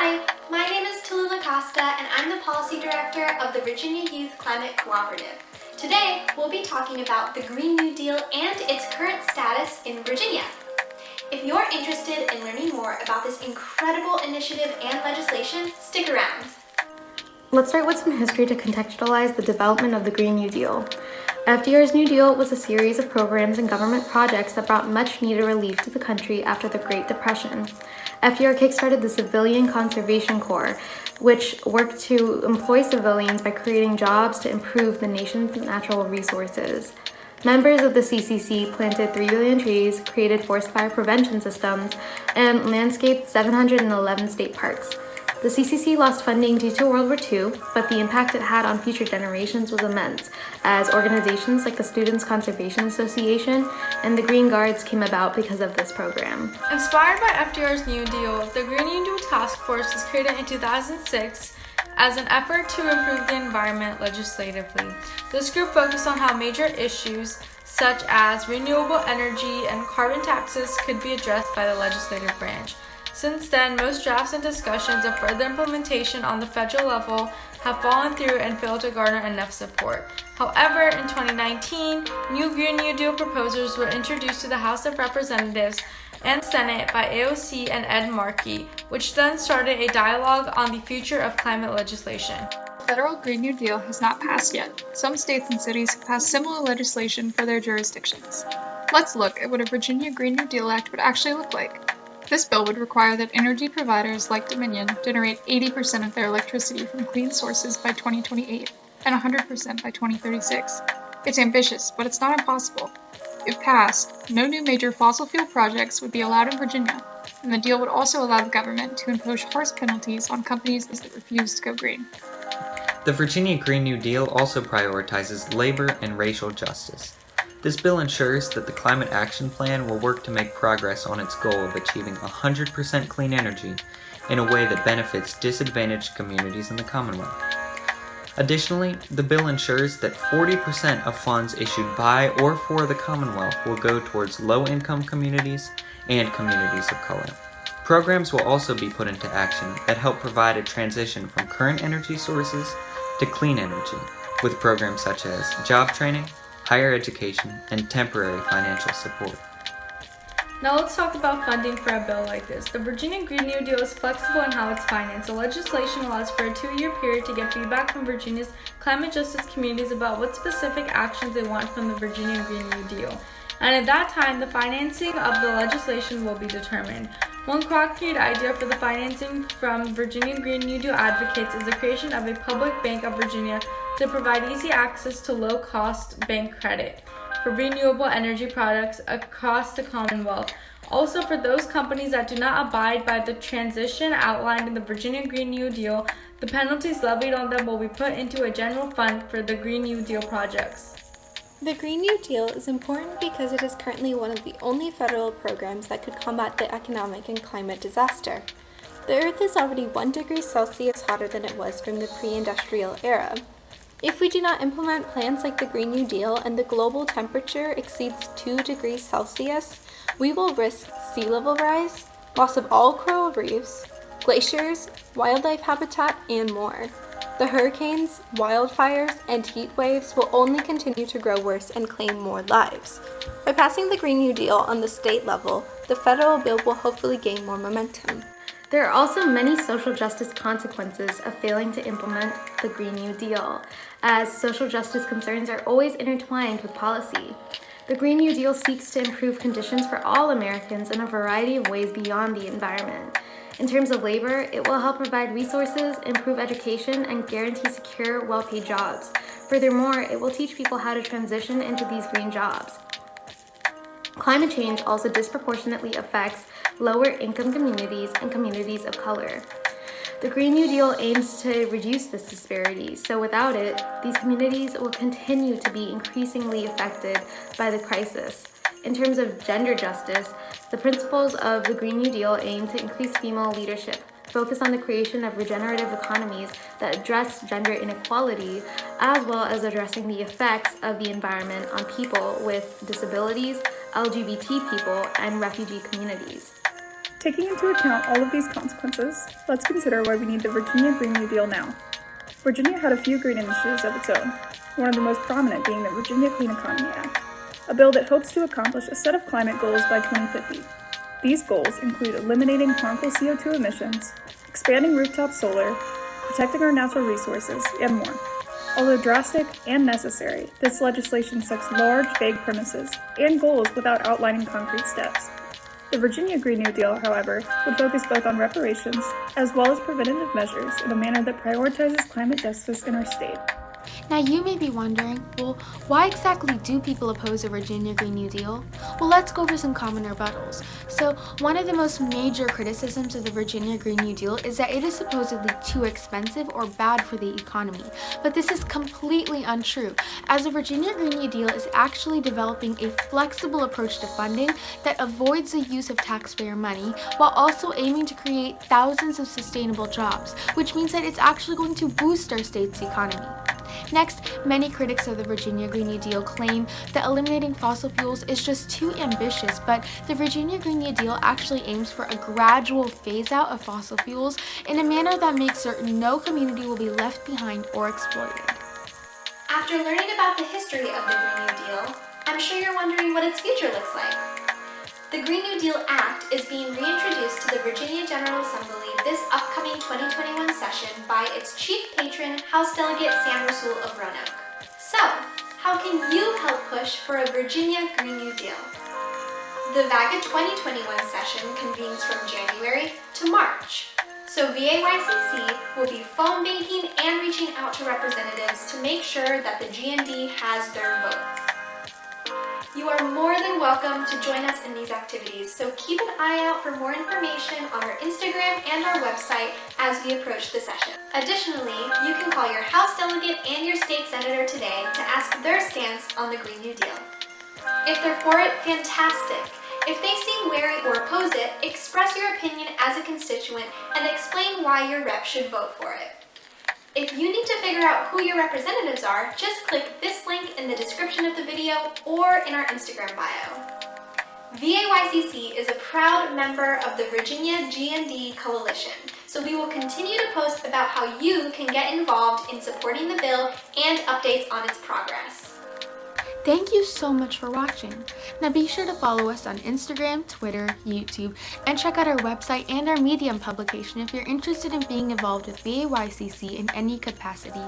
Hi, my name is Tallulah Costa and I'm the Policy Director of the Virginia Youth Climate Cooperative. Today, we'll be talking about the Green New Deal and its current status in Virginia. If you're interested in learning more about this incredible initiative and legislation, stick around. Let's start with some history to contextualize the development of the Green New Deal. FDR's New Deal was a series of programs and government projects that brought much-needed relief to the country after the Great Depression. FDR kickstarted the Civilian Conservation Corps, which worked to employ civilians by creating jobs to improve the nation's natural resources. Members of the CCC planted 3 billion trees, created forest fire prevention systems, and landscaped 711 state parks. The CCC lost funding due to World War II, but the impact it had on future generations was immense, as organizations like the Students' Conservation Association and the Green Guards came about because of this program. Inspired by FDR's New Deal, the Green New Deal Task Force was created in 2006 as an effort to improve the environment legislatively. This group focused on how major issues such as renewable energy and carbon taxes could be addressed by the legislative branch. Since then, most drafts and discussions of further implementation on the federal level have fallen through and failed to garner enough support. However, in 2019, new Green New Deal proposals were introduced to the House of Representatives and Senate by AOC and Ed Markey, which then started a dialogue on the future of climate legislation. The federal Green New Deal has not passed yet. Some states and cities have passed similar legislation for their jurisdictions. Let's look at what a Virginia Green New Deal Act would actually look like. This bill would require that energy providers like Dominion generate 80% of their electricity from clean sources by 2028 and 100% by 2036. It's ambitious, but it's not impossible. If passed, no new major fossil fuel projects would be allowed in Virginia, and the deal would also allow the government to impose harsh penalties on companies that refuse to go green. The Virginia Green New Deal also prioritizes labor and racial justice. This bill ensures that the Climate Action Plan will work to make progress on its goal of achieving 100% clean energy in a way that benefits disadvantaged communities in the Commonwealth. Additionally, the bill ensures that 40% of funds issued by or for the Commonwealth will go towards low-income communities and communities of color. Programs will also be put into action that help provide a transition from current energy sources to clean energy, with programs such as job training, higher education, and temporary financial support. Now let's talk about funding for a bill like this. The Virginia Green New Deal is flexible in how it's financed. The legislation allows for a 2-year period to get feedback from Virginia's climate justice communities about what specific actions they want from the Virginia Green New Deal. And at that time, the financing of the legislation will be determined. One concrete idea for the financing from Virginia Green New Deal advocates is the creation of a public bank of Virginia to provide easy access to low-cost bank credit for renewable energy products across the Commonwealth. Also, for those companies that do not abide by the transition outlined in the Virginia Green New Deal, the penalties levied on them will be put into a general fund for the Green New Deal projects. The Green New Deal is important because it is currently one of the only federal programs that could combat the economic and climate disaster. The Earth is already 1 degree Celsius hotter than it was from the pre-industrial era. If we do not implement plans like the Green New Deal and the global temperature exceeds 2 degrees Celsius, we will risk sea level rise, loss of all coral reefs, glaciers, wildlife habitat, and more. The hurricanes, wildfires, and heat waves will only continue to grow worse and claim more lives. By passing the Green New Deal on the state level, the federal bill will hopefully gain more momentum. There are also many social justice consequences of failing to implement the Green New Deal, as social justice concerns are always intertwined with policy. The Green New Deal seeks to improve conditions for all Americans in a variety of ways beyond the environment. In terms of labor, it will help provide resources, improve education, and guarantee secure, well-paid jobs. Furthermore, it will teach people how to transition into these green jobs. Climate change also disproportionately affects lower-income communities and communities of color. The Green New Deal aims to reduce this disparity, so without it, these communities will continue to be increasingly affected by the crisis. In terms of gender justice, the principles of the Green New Deal aim to increase female leadership, focus on the creation of regenerative economies that address gender inequality, as well as addressing the effects of the environment on people with disabilities, LGBT people, and refugee communities. Taking into account all of these consequences, let's consider why we need the Virginia Green New Deal now. Virginia had a few green initiatives of its own, one of the most prominent being the Virginia Clean Economy Act, a bill that hopes to accomplish a set of climate goals by 2050. These goals include eliminating harmful CO2 emissions, expanding rooftop solar, protecting our natural resources, and more. Although drastic and necessary, this legislation sets large, vague premises and goals without outlining concrete steps. The Virginia Green New Deal, however, would focus both on reparations as well as preventative measures in a manner that prioritizes climate justice in our state. Now you may be wondering, well, why exactly do people oppose the Virginia Green New Deal? Well, let's go over some common rebuttals. So, one of the most major criticisms of the Virginia Green New Deal is that it is supposedly too expensive or bad for the economy. But this is completely untrue, as the Virginia Green New Deal is actually developing a flexible approach to funding that avoids the use of taxpayer money while also aiming to create thousands of sustainable jobs, which means that it's actually going to boost our state's economy. Next, many critics of the Virginia Green New Deal claim that eliminating fossil fuels is just too ambitious, but the Virginia Green New Deal actually aims for a gradual phase-out of fossil fuels in a manner that makes certain no community will be left behind or exploited. After learning about the history of the Green New Deal, I'm sure you're wondering what its future looks like. The Green New Deal Act is being reintroduced to the Virginia General Assembly this upcoming 2021 session by its chief patron, House Delegate Sam Rasul of Roanoke. So, how can you help push for a Virginia Green New Deal? The VAYCC 2021 session convenes from January to March. So VAYCC will be phone banking and reaching out to representatives to make sure that the GND has their votes. You are more than welcome to join us in these activities, so keep an eye out for more information on our Instagram and our website as we approach the session. Additionally, you can call your House delegate and your state senator today to ask their stance on the Green New Deal. If they're for it, fantastic. If they seem wary or oppose it, express your opinion as a constituent and explain why your rep should vote for it. If you need to figure out who your representatives are, just click this link in the description of the video or in our Instagram bio. VAYCC is a proud member of the Virginia GND Coalition, so we will continue to post about how you can get involved in supporting the bill and updates on its progress. Thank you so much for watching. Now be sure to follow us on Instagram, Twitter, YouTube, and check out our website and our Medium publication if you're interested in being involved with VAYCC in any capacity.